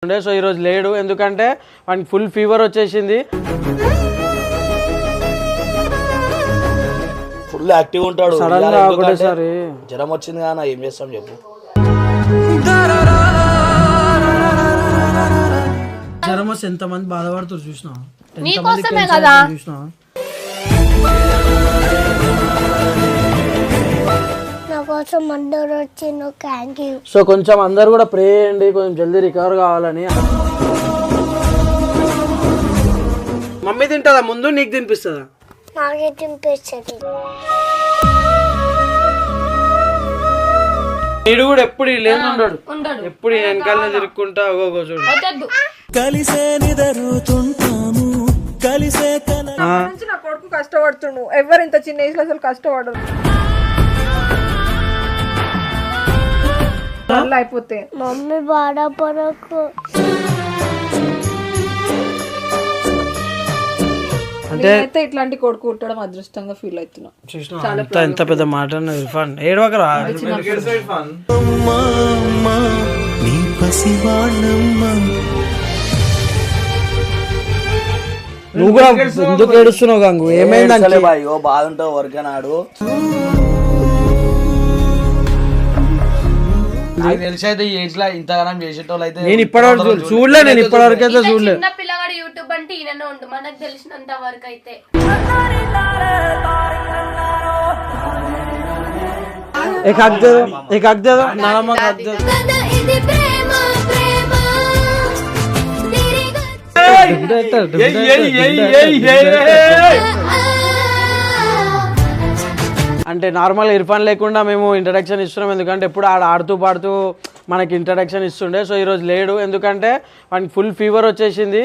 So ఈరోజు లేడు, ఎందుకంటే వానికి ఫుల్ ఫీవర్ వచ్చేసింది. ఫుల్ యాక్టివ్ ఉంటాడు. సడన్ గా ఒకటేసారి జ్వరం వచ్చింది కానీ ఏం చేస్తాం చెప్పు. జ్వరం వస్తే ఎంతమంది బాధపడుతారు చూసినా. నీకోసమే కదా చూసినా కోసం అందరూ వచ్చిండు. Thank you. సో కొంచెం అందరు కూడా ప్రే చేయండి, కొంచెం జల్దీ రికవర్ కావాలని. మమ్మీ తింటుందా ముందు, నీకు తినిపిస్తుందా? నాకే తినిపిస్తుంది. వీడు కూడా ఎప్పుడు లేని ఉండడు, ఎప్పుడు వెనకాలనే తిరుక్కుంటా చూడు. కలిసే నిదరుతుంటాము, కలిసే నా కొడుకు కష్టపడుతుండు. ఎవరు ఇంత చిన్న ఏజ్ లో అసలు కష్టపడరు. అయిపోతే మమ్మీ బాధపడకు. అంటే ఇట్లాంటి కొడుకు పుట్టడం అదృష్టంగా ఫీల్ అవుతున్నా. ఎంత పెద్ద మాట ఇర్ఫాన్ ఏడవకరా. నీ పసివాళ్ళమ్మ. నువ్వు కూడా ఎందుకు ఏడుస్తున్నావు గంగు? ఏమైందంటే బాధ ఉంటావు వరకనాడు. నాకు తెలిసి అయితే ఈ ఏజ్ లో ఇంతగానం చేసేటోళ్ళు అయితే నేను ఇప్పటివరకు చూడలే, నేను ఇప్పటివరకు అయితే చూడలే. చిన్న పిల్లగాడు యూట్యూబ్ అంటే ఈయననే ఉండు మనకు తెలిసినంత వరకు అయితే. एक हक दे दो नाना हक दे అంటే నార్మల్ ఇర్ఫాన్ లేకుండా మేము ఇంట్రడక్షన్ ఇస్తున్నాం, ఎందుకంటే ఎప్పుడు ఆడుతూ పాడుతూ మనకి ఇంట్రడక్షన్ ఇస్తుండే. సో ఈరోజు లేడు, ఎందుకంటే వానికి ఫుల్ ఫీవర్ వచ్చేసింది.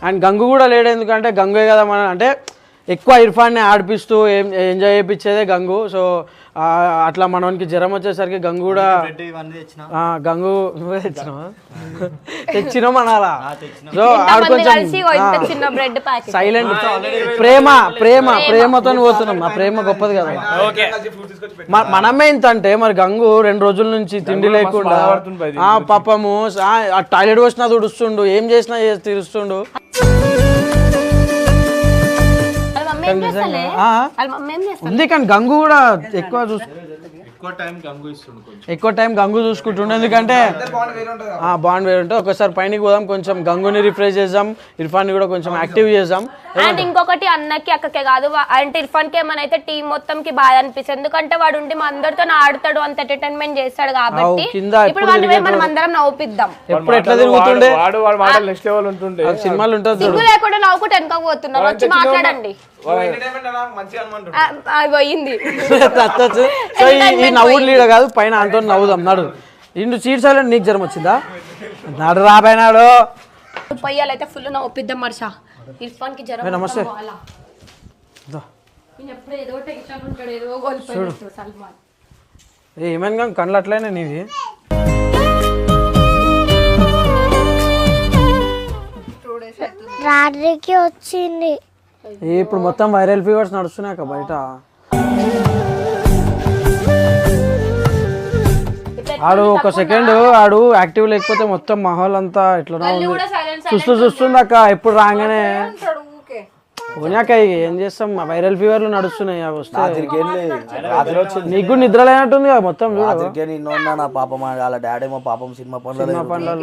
అండ్ గంగు కూడా లేడు, ఎందుకంటే గంగే కదా మన అంటే ఎక్కువ ఇర్ఫాన్ని ఆడిపిస్తూ ఎంజాయ్ చేయించేదే గంగు. సో అట్లా మనకి జ్వరం వచ్చేసరికి గంగు కూడా గంగు తెచ్చినాం అనాలా. సో ఆడు కొంచెం సైలెంట్ ప్రేమతో పోతున్నాం. ఆ ప్రేమ గొప్పది కదా. మనమే ఇంత అంటే మరి గంగు 2 రోజుల నుంచి తిండి లేకుండా పాపము టాయిలెట్ వచ్చినా తుడుస్తుండు, ఏం చేసినా తీరుస్తుండు. ఉంది కానీ గంగు కూడా ఎక్కువ ఎక్కువ టైం గంగు చూసుకుంటుండే, ఎందుకంటే బాండ్ వేరు ఉంటుంది. ఒకసారి పైనకి పోదాం, కొంచెం గంగుని రిఫ్రెష్ చేద్దాం, ఇర్ఫాన్ కూడా కొంచెం యాక్టివ్ చేద్దాం. అండ్ ఇంకొకటి అన్నకి అక్కకే కాదు అంటే ఇర్ఫాన్ కి ఏమైనా అయితే టీం మొత్తం కి బాధ అనిపిస్తుంది, ఎందుకంటే వాడు ఉండి మా అందరితో ఆడతాడు, అంత ఎంటర్టైన్మెంట్ చేస్తాడు కాబట్టి ఇప్పుడు మనం అందరం నవ్వుపిద్దాం. ఎప్పుడు ఎట్లా తిరుగుతుండే సినిమాలు ఉంటుంది, సిగ్గు లేకుండా నవ్వుకుంటే వెనక పోతున్నారు. వచ్చి మాట్లాడండి. పోయింది ఈ నవ్వుడు లీడ కాదు, పైన అంతో నవ్వుదాం. నడు ఇండు సీట్ సైలెంట్. నీకు జ్వరం వచ్చిందా? నడు రాబోయినాడు. పొయ్యాలైతే ఫుల్ నవ్వుపిద్దాం. మర్షా ఇర్ఫాన్ కి జ్వరం. నమస్తే. ఏమైనా కళ్ళు అట్లయినా నీది. రాత్రికి వచ్చింది. ఇప్పుడు మొత్తం వైరల్ ఫీవర్స్ నడుస్తున్నాయి బయట. ఆడు ఒక సెకండ్ ఆడు యాక్టివ్ లేకపోతే మొత్తం మాహోల్ అంతా ఎట్లా చూస్తుంది అక్క. ఎప్పుడు రాగానే పోయాక ఏం చేస్తాం, వైరల్ ఫీవర్లు నడుస్తున్నాయి. అవి వస్తే నీకు కూడా నిద్ర లేనట్టుంది కదా మొత్తం. నా పాపం వాళ్ళ డాడీ ఏమో పాపం సినిమా పనులు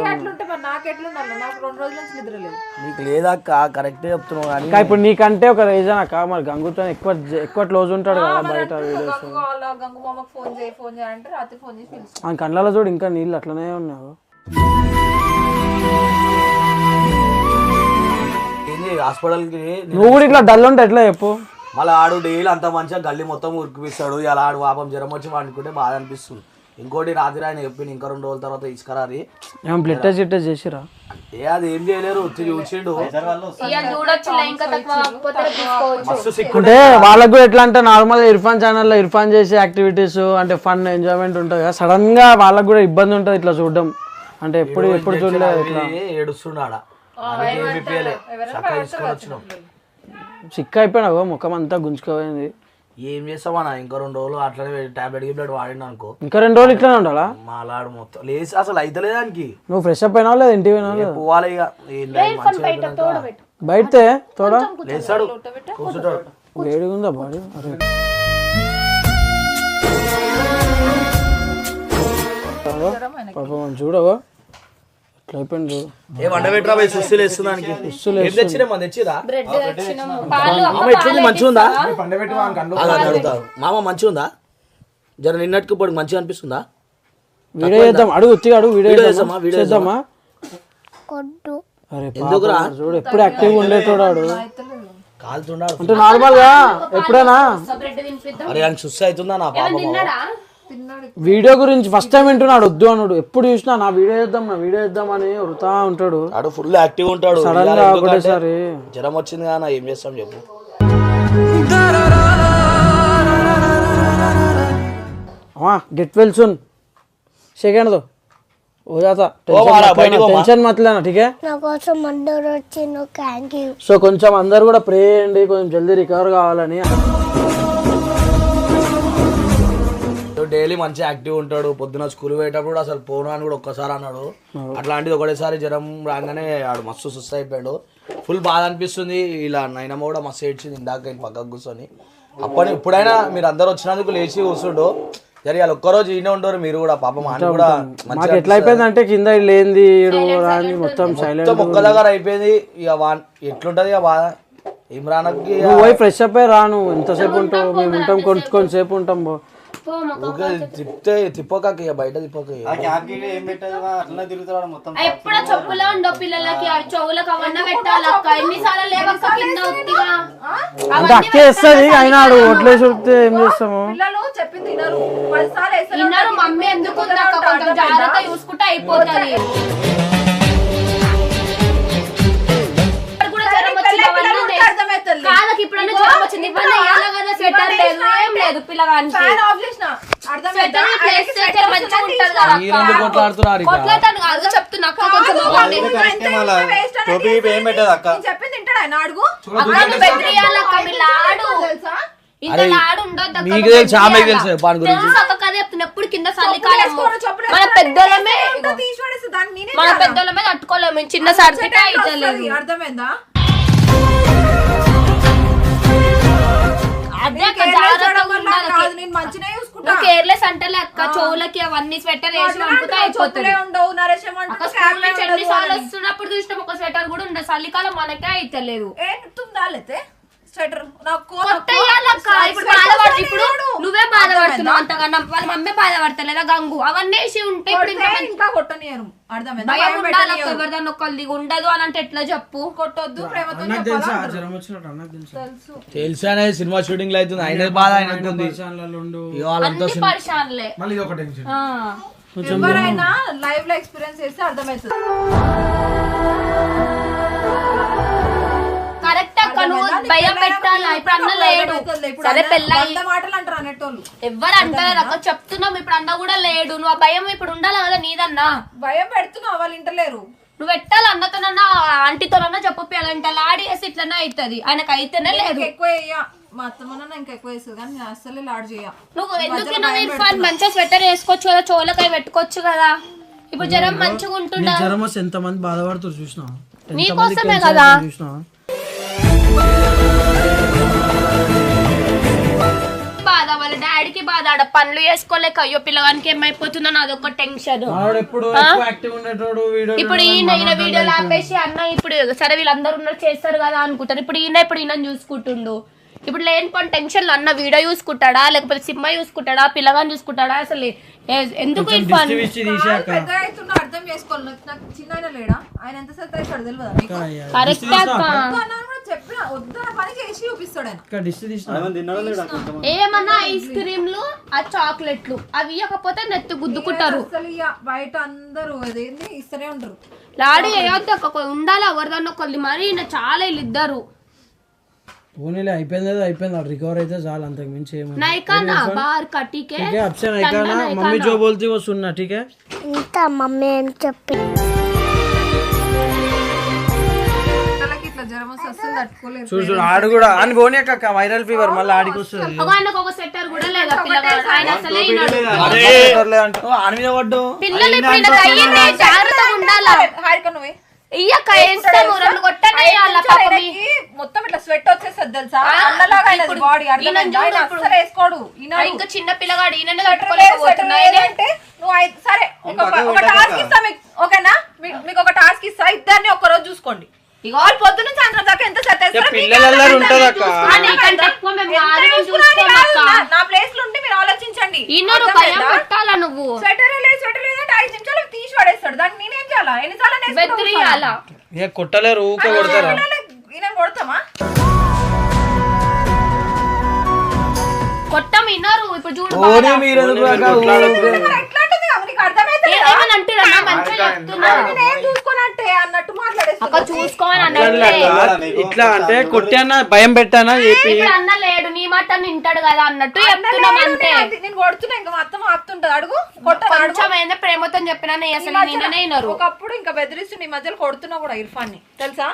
నీకు లేదక్క. కరెక్ట్ చెప్తున్నావు కానీ ఇప్పుడు నీకంటే ఒక రీజన్ అక్క, మరి గంగుతో ఎక్కువ క్లోజ్ ఉంటాడు కదా బయట వీడియోస్. ఆ కళ్ళలో చూడు ఇంకా నీళ్ళు అట్లనే ఉన్నావు. హాస్పిటల్కి నువ్వు కూడా ఇట్లా డల్ ఉంటే ఎట్లా చెప్పు. మళ్ళీ ఆడు డైలీ అంత మంచిగా గల్లి మొత్తం ఉరికిపిస్తాడు. ఇలా ఆడు పాపం జ్వరం వచ్చి వండుకుంటే బాధ అనిపిస్తుంది. ఇంకోటి రాత్రి ఆయన చెప్పింది ఇంకా 2 రోజుల తర్వాత తీసుకురారి బ్లడ్ టెస్ట్ చేసిరా. అది ఏం చేయలేరు, చూసిండు. అంటే వాళ్ళకు కూడా ఎట్లా అంటే నార్మల్ ఇర్ఫాన్ ఛానల్లో ఇర్ఫాన్ చేసే యాక్టివిటీస్ అంటే ఫన్ ఎంజాయ్మెంట్ ఉంటుంది కదా, సడన్ గా వాళ్ళకు కూడా ఇబ్బంది ఉంటుంది ఇట్లా చూడడం. అంటే ఎప్పుడు చూడలేదు ఇట్లా ఏడుస్తున్నాడా. సిక్ అయిపోయినావు, ముఖం అంతా గుంజుకోపోయింది. ఏం చేస్తామన్నా ఇంకా 2 రోజులు అట్లనే టాబ్లెట్ గిబ్లెట్ వాడిండు అనుకో ఇంకా 2 రోజులు ఇట్లానే ఉండాలా? మాలాడు మొత్తం లేచి అసలు అయితలేదు దానికి. నువ్వు ఫ్రెష్ అప్ అయినావు లేదా ఇంటికి పోయినావు లేదా? పోవాలి ఇక బయటే తోడా లేస్తాడు కూర్చుంటాడు. వేడిగా ఉందా బాడీ? అరే పాపం చూడవా ఎట్లా అయిపోయింది చూడు. ఏ వండ పెట్టరా పోయి సుస్సులు వేస్తున్నానికి. ఏం తెచ్చినా మన తెచ్చిరా మామ ఎట్లుంది మంచిగా ఉందా అడుగుతారు. మామ మంచిగా ఉందా? జర నిన్నటికి ఇప్పుడు మంచిగా అనిపిస్తుందా? వీడియో చేద్దాం అడుగు ఉత్తిగా అడుగు వీడియో చేద్దామా? వీడియో చేద్దామా? అరే ఎందుకురా చూడు ఎప్పుడు యాక్టివ్ ఉండేటోడాడు కాలుతున్నాడు అంటే నార్మల్ గా ఎప్పుడైనా. అరే అని సుస్సు అవుతుందా నా పాప? వీడియో గురించి ఫస్ట్ టైం వింటున్నాడు వద్దు అన్నాడు. ఎప్పుడు చూసినా నా వీడియో చేద్దాం అని వృతా ఉంటాడు. ఆడు ఫుల్ యాక్టివ్ ఉంటాడు. సడన్ గా ఒకటేసారి జ్వరం వచ్చింది కానీ ఏం చేస్తాం చెప్పు. गेट वेल सुन सेकंड दो हो जाता टेंशन मत लेना ठीक है సో కొంచెం అందరు కూడా ప్రే చేయండి కొంచెం జల్దీ రికవర్ కావాలని. డైలీ మంచి యాక్టివ్ ఉంటాడు. పొద్దున స్కూల్ పోయేటప్పుడు అసలు పోను అని కూడా ఒక్కసారి అన్నాడు. అట్లాంటిది ఒకటేసారి జ్వరం రాగానే ఆడు మస్తు సుస్థ అయిపోయాడు. ఫుల్ బాధ అనిపిస్తుంది. ఇలా నైనమ్మ కూడా మస్తు ఏడ్చింది ఇందాక పక్కకు కూర్చొని. ఇప్పుడైనా మీరు అందరు వచ్చినందుకు లేచి కూర్చుండు. సరే వాళ్ళు ఒక్కరోజు ఈయన ఉండరు మీరు కూడా పాపం అని కూడా మాకు ఎట్లా అయిపోయింది అంటే కింద లేనిది మొత్తం సైలెంట్ ఒక్క దగ్గర అయిపోయింది. ఇక ఎట్లుంటది ఇక బాధ. ఇమ్రాన్కి నువ్వు పోయి ఫ్రెష్ అప్ అయి రాను ఎంతసేపు ఉంటావు? మేము ఉంటాం కొంచెంసేపు ఉంటాం. తిప్పితే తిప్పక బయట తిప్పక ఎప్పుడో చెప్పులో ఉండో పిల్లలకి చెవులకు అవన్నీ పెట్టాలక్క. ఎన్నిసార్లు లేవక్క కింద ఉత్తిగా అంటే అక్కేస్తుంది అయినా ఆడు ఒట్లేసి ఉడితే ఏం చేస్తాము? పిల్లలు చెప్పింది వినరు 10 సార్లు వేస్తారు. విన్నారు మమ్మీ ఎందుకు ఉందక్క కొంచెం జాగ్రత్త చూసుకుంటే అయిపోతుంది. కాదకి ఇప్పుడన్నా జ్వరం వచ్చింది ఇవన్నీ వేయాలి కదా. స్వెటర్ లేదు ఏం లేదు పిల్లగానికి. ఫ్యాన్ ఆఫ్ చేసిన స్వెటర్ ప్లేస్ చేస్తే మంచిగా ఉంటది కదా అక్క. కొట్లాడతాను కాదు చెప్తున్నా అక్క. కొంచెం చెప్పింది తింటాడు ఆయన అడుగు. అక్క నువ్వు బెదిరియాలక్క వీళ్ళాడు తెలుసా? ఇంకా లాడు ఉండొద్దు అక్క. మీకు తెలుసు ఆమె తెలుసు పాన్ గురించి. తెలుసు అక్క కదా చెప్తున్నా. ఎప్పుడు కింద చలికాలము మన పెద్దోళ్ళమే తీసిపడేస్తే దాన్ని నేనే మన పెద్దోళ్ళమే తట్టుకోలేము. చిన్న సర్దిటే అయితలేదు. అర్థమైందా? అదే అక్క జాగ్రత్తగా ఉండాలి. నేను మంచిగా చూసుకుంటా. నువ్వు కేర్లెస్ అంటలే అక్క. చెవులకి అవన్నీ స్వెటర్ వేసి పంపుతా అయిపోతుంది. ఉండవు నరేష్ అక్క స్కూల్ నుంచి ఎన్నిసార్లు వస్తున్నప్పుడు చూసినాం ఒక స్వెటర్ కూడా ఉండదు. చలికాలం మనకే అయితలేదు. స్వెటర్ ఇప్పుడు నువ్వే బాధపడుతున్నావు అంతకన్నా. వాళ్ళ మమ్మీ బాధపడతలేదా గంగు అవన్నీ వేసి ఉంటే ఇప్పుడు ఇంకా కొట్టనియరు. అర్థమైందా? భయం ఉండాలి అక్క. ఎవరిదాన్ని ఒకళ్ళది ఉండదు అని అంటే ఎట్లా చెప్పు. కొట్టొద్దు ప్రేమతో తెలుసు అనేది సినిమా షూటింగ్ లో అవుతుంది. ఆయన బాధ ఆయనకు ఉంది. అన్ని పరిశానలే. ఎవరైనా లైవ్ లో ఎక్స్పీరియన్స్ చేస్తే అర్థమవుతుంది. కరెక్ట్ అక్క. నువ్వు భయం పెట్టాలా? ఇప్పుడు అన్న లేడు. సరే పెళ్ళి మాటలు అంటారు అనేటోళ్ళు ఎవరు అంటారు అక్క. చెప్తున్నాం ఇప్పుడు అన్న కూడా లేడు. నువ్వు ఆ భయం ఇప్పుడు ఉండాలి కదా నీదన్నా. భయం పెడుతున్నావు వాళ్ళు ఇంటలేరు. నువ్వు పెట్టాలి అన్నతోనన్నా ఆంటీతోనన్నా చెప్పాలంటే లాడి వేసి ఇట్లనే అవుతుంది. ఆయనకు అయితేనే లేదు. ఎక్కువ మా అత్తమ్మన్నా ఇంకా ఎక్కువ వేస్తుంది కానీ నేను అస్సలు లాడ్ చేయ. నువ్వు ఎందుకు ఇర్ఫాన్ మంచిగా స్వెటర్ వేసుకోవచ్చు కదా. చోలకాయ పెట్టుకోవచ్చు కదా. ఇప్పుడు జ్వరం మంచిగా ఉంటుండే. జ్వరం వస్తే ఎంత మంది బాధపడుతారు చూసినా. నీకోసమే కదా. బాధ వాళ్ళ డాడీకి బాధ. ఆడ పనులు చేసుకోలేక అయ్యో పిల్లగానికి ఏమైపోతుందని అదొక టెన్షన్. ఇప్పుడు ఈయన వీడియోలు ఆపేసి అన్న ఇప్పుడు సరే వీళ్ళందరూ ఉన్నారు చేస్తారు కదా అనుకుంటారు. ఇప్పుడు ఈయన చూసుకుంటుండు. ఇప్పుడు లేని పని టెన్షన్ అన్న వీడియో చూసుకుంటాడా లేకపోతే సినిమా చూసుకుంటాడా పిల్లగాని చూసుకుంటాడా అసలు ఎందుకు అర్థం చేసుకోవాలి. నాకు చిన్న లేడా ఆయన ఎంత సత్తా ఇస్తాడు తెలియదా? కరెక్ట్ అక్క. చెప్పిన వద్దు పని చేసి చూపిస్తాడు ఆయన. ఏమన్నా ఐస్ క్రీమ్లు ఆ చాక్లెట్లు అవి ఇవ్వకపోతే నెత్తి గుద్దుకుంటారు. అసలు బయట అందరూ అదేంటి ఇస్తూనే ఉంటారు. లాడీ వేయొద్దు అక్క. ఉండాలి ఎవరిదన్నా ఒకళ్ళు. మరి చాలా వీళ్ళు ఇద్దరు. పోనీలే అయిపోయింది అయిపోయింది. రికవర్ అయితే చాలా అంతకు మించి ఏమన్నా. नायकाना बाहर का ठीक है. अब से नायकाना मम्मी जो बोलती वो सुनना ठीक है. ఇంకా మమ్మీ ఏం చెప్పి జ్వరం వస్తే అస్సలు తట్టుకోలేదు. చూడు ఆడు కూడా అని పోనీ అక్క వైరల్ ఫీవర్ మళ్ళీ ఆడికి వస్తుంది. ఆయనకు ఒక సెట్టర్ కూడా లేదా పిల్లగాడు, ఆయన అసలే వినడు. ఆని మీద పడ్డు పిల్లలు ఇప్పుడు ఈయనకు అయ్యింది, జాగ్రత్తగా ఉండాలా. హారిక నువ్వే ఇయ్యక్క వేస్తాము, రెండు కొట్టనే వాళ్ళ పాపం. ఆయనకి మొత్తం ఇట్లా స్వెట్ వచ్చేస్తుంది తెలుసా, అన్నలాగా ఆయన బాడీ అసలు వేసుకోడు. ఇంకా చిన్న పిల్లగాడు ఈయన అంటే నువ్వు సరే ఒక టాస్క్ ఇస్తా మీకు, ఓకేనా? మీకు ఒక టాస్క్ ఇస్తా, ఇద్దరిని ఒక రోజు చూసుకోండి. ఇక వాళ్ళు పొద్దున్న సాయంత్రం దాకా ఎంత సెట్ పిల్లలందరూ ఉంటది అక్క. నా ప్లేస్ లో ఉంటే మీరు ఆలోచించండి. నువ్వు స్వెటర్ లేదంటే 5 నిమిషాలు తీసి పడేస్తాడు, దాన్ని నేనేం చేయాలా? ఎన్నిసార్లు కొట్టలేరు, ఊకే కొడతారా? ఈయన కొడతామా? కొట్టం వినరు. ఇప్పుడు చూడు ఎట్లాంటిది నీకు అర్థమైతే అన్నట్టు మాట్లాడేస్తా. చూసుకోమని ఇట్లా అంటే కొట్టానా భయం పెట్టానా చెప్పి అన్న లేడు, నీ మాట వింటాడు కదా అన్నట్టు చెప్తున్నాం అంతే. నేను కొడుతున్నా, ఇంకా మొత్తం ఆపుతుంటది. అడుగు కొంచెం ప్రేమతో చెప్పినా అసలు నేనే వినరు. ఒకప్పుడు ఇంకా బెదిరిస్తుండే, ఈ మధ్యలో కొడుతున్నా కూడా ఇర్ఫాన్ ని తెలుసా.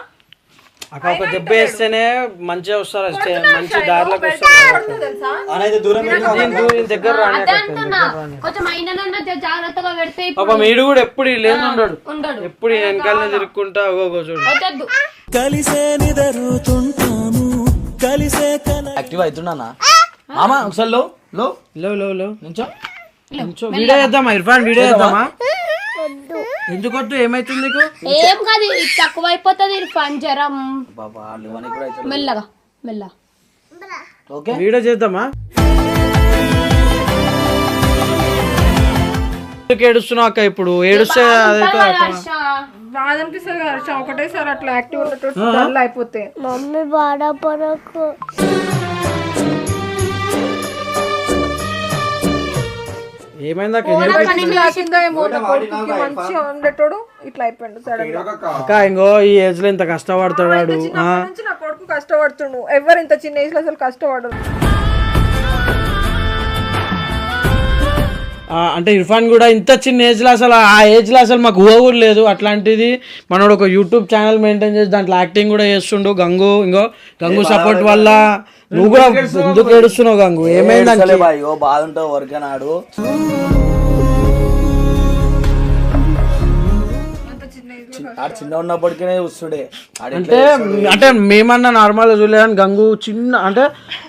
అక్క ఒక దెబ్బ వేస్తేనే మంచిగా వస్తారు, మంచి దారిలోకి వస్తారు. తెలుసా దగ్గర కొంచెం అయినా జాగ్రత్తగా పెడితే పాపం వీడు కూడా ఎప్పుడు లేదు ఉండడు, ఎప్పుడు వెనకాలనే తిరుక్కుంటా చూడు. కలిసే నిదరుతుంటాము కలిసే యాక్టివ్ అవుతున్నా మామా ఒకసారి లో లో లో లో లో నుంచో వీడియో చేద్దామా ఇర్ఫాన్, వీడియో చేద్దామా? ఎందుకొద్దు, ఏమైతుంది నీకు? ఏం కాదు, తక్కువ అయిపోతుంది ఇర్ఫాన్ జ్వరం. మెల్లగా మెల్ల వీడియో చేద్దామా? ఏడుస్తున్నావు అక్క, ఇప్పుడు ఏడుస్తే బాధ అనిపిస్తుంది కదా, ఒకటేసారి అట్లా యాక్టివ్ అయిపోతే. మమ్మీ బాధపడకు. ఏమైందా మంచిగా ఉండేటోడు ఇట్లా అయిపోయిండు సడన్ గా. అక్క ఇంకో ఈ ఏజ్ లో ఇంత కష్టపడతాడు. నా కొడుకు కష్టపడుతుండు, ఎవరు ఇంత చిన్న ఏజ్ లో అసలు కష్టపడరు. అంటే ఇర్ఫాన్ కూడా ఇంత చిన్న ఏజ్ లో అసలు ఆ ఏజ్ లో అసలు మాకు ఊహ కూడా లేదు. అట్లాంటిది మనోడు ఒక యూట్యూబ్ ఛానల్ మెయింటైన్ చేసి దాంట్లో యాక్టింగ్ కూడా చేస్తుండు. గంగు సపోర్ట్ వల్ల నువ్వు కూడా ఎందుకు ఏడుస్తున్నావు గంగు? ఏమైందంటే బాధ ఉంటావు వర్క్ నాడు. చిన్న ఉన్నప్పటికీ చూస్తుండే. అంటే మేమన్నా నార్మల్ గా చూడలేదని గంగు అంటే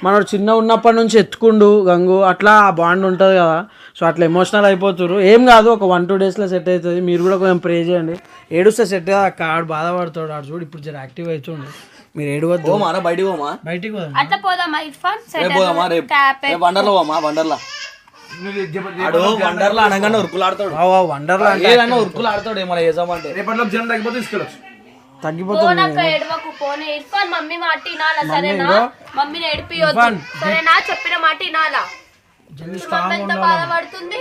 మనోడు చిన్న ఉన్నప్పటి నుంచి ఎత్తుకుండు గంగు, అట్లా ఆ బాండ్ ఉంటుంది కదా. సో అట్లా ఎమోషనల్ అయిపోతున్నారు. ఏం కాదు, ఒక 1-2 days లో సెట్ అవుతుంది. మీరు కూడా కొంచెం ప్రే చేయండి. ఏడుస్తే సెట్ కదా అక్క, ఆడు బాధపడతాడు. ఆడు చూడు ఇప్పుడు జర యాక్టివ్ అవుతుండు. మీరు ఏడవద్దు, బయటికి అట్లా పోదామా ఇర్ఫాన్? వండర్లో పోమా, వండర్లా వండర్లా అనగానే ఉరుకులాడతాడు. వండర్లా ఏదన్నా ఉరుకులాడతాడు. ఏమన్నా చేసామంటే రేపట్లో జనం తగ్గిపోతే తీసుకెళ్ళచ్చు. తగ్గిపోతుంది. ఏడవకు పోనీ ఇర్ఫాన్, మమ్మీ మాట వినాలా సరేనా? మమ్మీని ఏడిపియొద్దు సరేనా? చెప్పిన మాట వినాలా? ఎంత బాధపడుతుంది.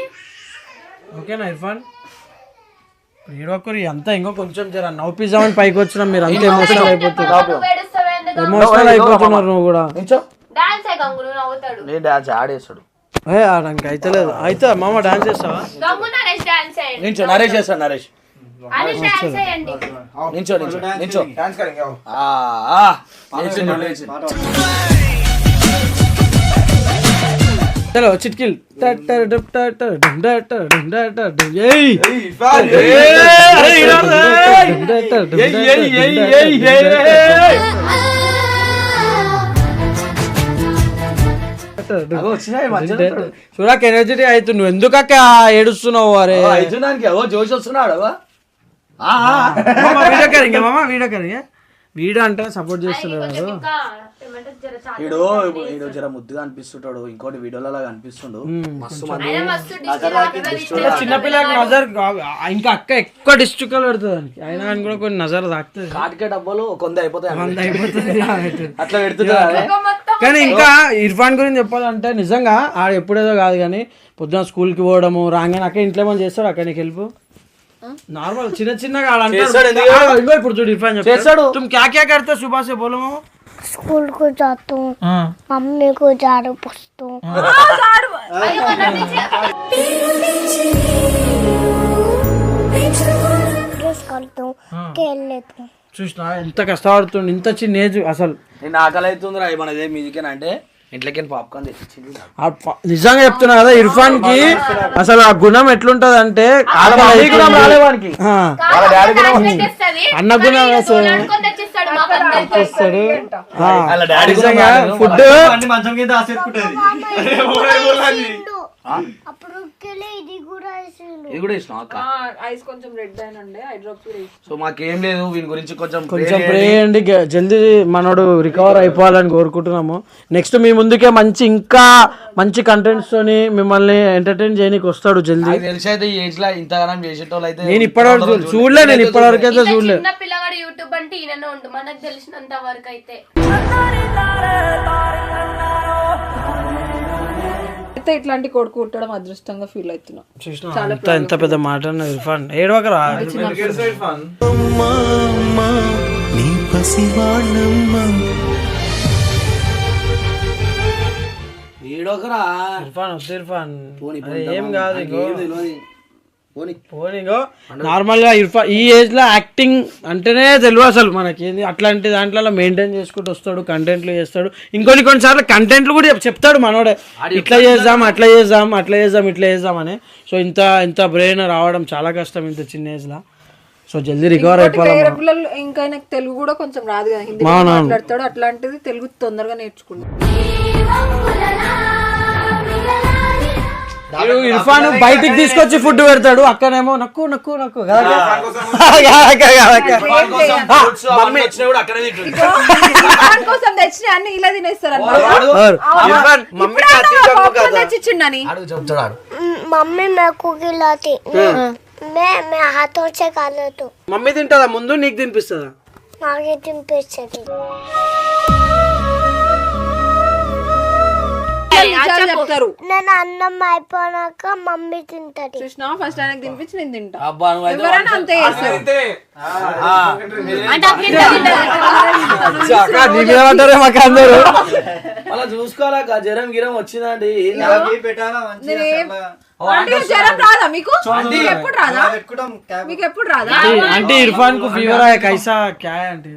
ఓకేనా ఇర్ఫాన్? ఏడవకూరి అంతా ఇంకో కొంచెం జర నవ్వుపిద్దామని పైకి వచ్చినా మీరు అంతా ఎమోషనల్ అయిపోతున్నారు. నువ్వు కూడా డాన్స్ ఆడేస్తాడు. ఆడానికి అయితలేదు. అయితే మామ డాన్స్ చేస్తావా? నించో నరేష్ చేస్తాడు. నరేష్ నించో నించో. చలో చిట్కిల్ చూడక ఎనర్జెటిక్ అవుతు. నువ్వు ఎందుకక్క ఏడుస్తున్నావు? అరే జోష్ వస్తున్నాడు. వీడియో కరింగ్ వీడియో అంటే సపోర్ట్ చేస్తున్నాడు. వీడు జర ముద్దుగా అనిపిస్తుంటాడు. ఇంకోటి వీడియోలో లాగా అనిపిస్తుండు. మస్తు చిన్నపిల్లలకి నజర్, ఇంకా అక్క ఎక్కువ డిస్ట్రిక్ట్ పెడుతుంది దానికి. అయినా కానీ కూడా కొన్ని నజర్ తాకుతుంది. కాటికే డబ్బాలు 100 అయిపోతాయి అట్లా పెడుతుంది. కానీ ఇంకా ఇర్ఫాన్ గురించి చెప్పాలంటే నిజంగా ఆడు ఎప్పుడేదో కాదు కానీ పొద్దున స్కూల్కి పోవడము రాగానే అక్క ఇంట్లో ఏమైనా చేస్తాడు. అక్క నీకు హెల్ప్ నార్మల్ చిన్నగా ఇప్పుడు చూడు ఇర్ఫాన్ చేస్తాడు. तुम क्या क्या करते हो सुबह से बोलो? स्कूल को जाता हूँ, मम्मी को झाड़ू पोंछता हूँ, ड्रेस करता हूँ, खेल लेता हूँ. చూసినా ఎంత కష్టపడుతుండు, ఇంత చిన్న ఏజ్ అసలు. నేను ఆకలి అవుతుందిరా మనదే మీదికేనా అంటే ఇంట్లోకి పాప్కార్న్ తెచ్చింది. నిజంగా చెప్తున్నా కదా, ఇర్ఫాన్ కి అసలు ఆ గుణం ఎట్లుంటది అంటే అన్న గుణం అసలు ఫుడ్ అప్పుడు ఇది కూడా ఇది కూడా ఇష్టం అక్క. ఐస్ కొంచెం రెడ్ అయినండి ఐ డ్రాప్స్. సో మాకేం లేదు వీని గురించి కొంచెం ప్రే చేయండి, జల్దీ మనోడు రికవర్ అయిపోవాలని కోరుకుంటున్నాము. నెక్స్ట్ మీ ముందుకే ఇంకా మంచి కంటెంట్స్ తోని మిమ్మల్ని ఎంటర్టైన్ చేయడానికి వస్తాడు జల్దీ. తెలిసి అయితే ఈ ఏజ్ లో ఇంతగానం చేసేటోళ్ళు అయితే నేను ఇప్పటివరకు చూడలే, నేను ఇప్పటివరకు అయితే చూడలే. చిన్న పిల్లగాడు యూట్యూబ్ అంటే ఈయననే ఉండు మనకు తెలిసినంత వరకు అయితే. ఇట్లాంటి కొడుకు పుట్టడం అదృష్టంగా ఫీల్ అవుతున్నా. ఎంత పెద్ద మాట ఇర్ఫాన్, ఏడవకరా. నీ పసివాళ్ళమ్మా ఈడొకరా ఇర్ఫాన్ వద్దు ఇర్ఫాన్, ఏం కాదు. పోనీగో నార్మల్ గా ఇర్ఫాన్ ఈ ఏజ్ లో యాక్టింగ్ అంటేనే తెలియదు అసలు మనకి. అట్లాంటి దాంట్లో మెయింటైన్ చేసుకుంటూ వస్తాడు, కంటెంట్లు చేస్తాడు. కొన్నిసార్లు కంటెంట్లు కూడా చెప్తాడు మనోడే, ఇట్లా చేద్దాం అట్లా చేద్దాం అట్లా చేద్దాం ఇట్లా చేద్దాం అని. సో ఇంత బ్రెయిన్ రావడం చాలా కష్టం ఇంత చిన్న ఏజ్ లో. సో జల్దీ రికవర్ అయిపోవాలి. పిల్లలు ఇంకా ఆయనకు తెలుగు కూడా కొంచెం రాదు కదా, హిందీ మాట్లాడతాడు. అట్లాంటిది తెలుగు తొందరగా నేర్చుకున్నాడు. ఇర్ఫాన్ బయటికి తీసుకొచ్చి ఫుడ్ పెడతాడు, అక్కనేమో నక్కు నక్కు నక్కు కోసం తెచ్చిన అన్ని ఇలా తినేస్తారు. मम्मी मेरे को खिलाती, मैं हाथों से खा लेती हूँ. మమ్మీ తింటదా ముందు, నీకు తినిపిస్తుందా? आगे तिनिपिस्तది. చెప్తారు. నేను అన్నం అయిపోయాక మమ్మీ తింటది. చూసినా ఫస్ట్ ఆయనకు తినిపించి నేను తింటా. అబ్బా ఎవరైనా అంతే చేస్తారు. మాకు అందరు అలా చూసుకోవాలక్క. జ్వరం గిరం వచ్చిందండి. జ్వరం రాదా మీకు? ఎప్పుడు రాదా మీకు? ఎప్పుడు రాదా? అంటే ఇర్ఫాన్ కు ఫీవర్ ఆయా కైసా క్యా అంటే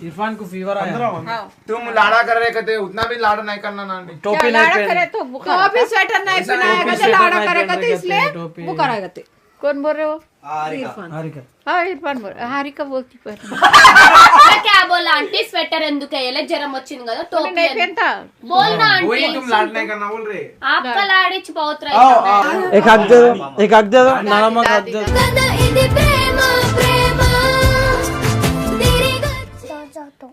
इरफान को फीवर आया। तुम लाड़ा कर रहे कहते उतना भी लाड़ा नहीं करना ना आंटी। टोपी नहीं पहने तो स्वेटर नहीं पहनाया कहते लाड़ा करे कहते इसलिए वो कराया कहते। कौन बोल रहे हो? हारिका हाँ इरफान बोल हारिका बोलती पर क्या बोला आंटी? स्वेटर ఎందుకు వేయలే? జ్వరం వచ్చింది కదా టోపీ नहीं पहनता बोलना आंटी। वही तुम लाड़ नहीं करना बोल रहे। आपका लाड़िच बहुत रहा एक हक दे दो, एक हक दे दो, नाना का हक दे दो।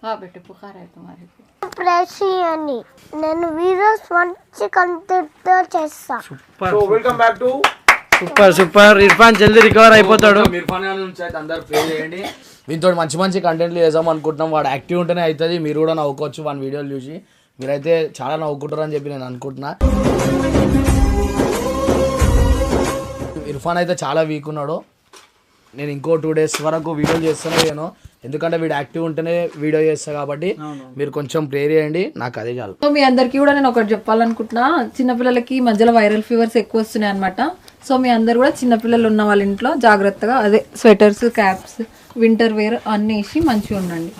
हाँ बेटे बुखार है तुम्हारे को। ప్రెసి అని నేను వీడియోస్ మంచి కంటెంట్ చేస్తా. So welcome back to super super. Irfan జల్దీ రికవర్ అయిపోతాడు. ఇర్ఫాన్ గారి నుంచి అయితే అందరు ప్రే చేయండి. దీంతో మంచి మంచి కంటెంట్లు చేద్దాం అనుకుంటున్నాం. వాడు యాక్టివ్ ఉంటేనే అవుతుంది. మీరు కూడా నవ్వుకోవచ్చు వాడి వీడియోలు చూసి. మీరైతే చాలా నవ్వుకుంటారు అని చెప్పి నేను అనుకుంటున్నా. ఇర్ఫాన్ అయితే చాలా వీక్ ఉన్నాడు. నేను ఇంకో 2 days వరకు వీడియోలు చేస్తూనే లేను, ఎందుకంటే వీడు యాక్టివ్ ఉంటేనే వీడియో చేస్తా కాబట్టి మీరు కొంచెం ప్రేర్ చేయండి, నాకు అదే చాలు. సో మీ అందరికీ కూడా నేను ఒకటి చెప్పాలనుకుంటున్నా. చిన్నపిల్లలకి మధ్యలో వైరల్ ఫీవర్స్ ఎక్కువ వస్తున్నాయి అనమాట. సో మీ అందరు కూడా చిన్నపిల్లలు ఉన్న వాళ్ళ ఇంట్లో జాగ్రత్తగా అదే స్వెటర్స్, క్యాప్స్, వింటర్ వేర్ అన్ని వేసి మంచిగా ఉండండి.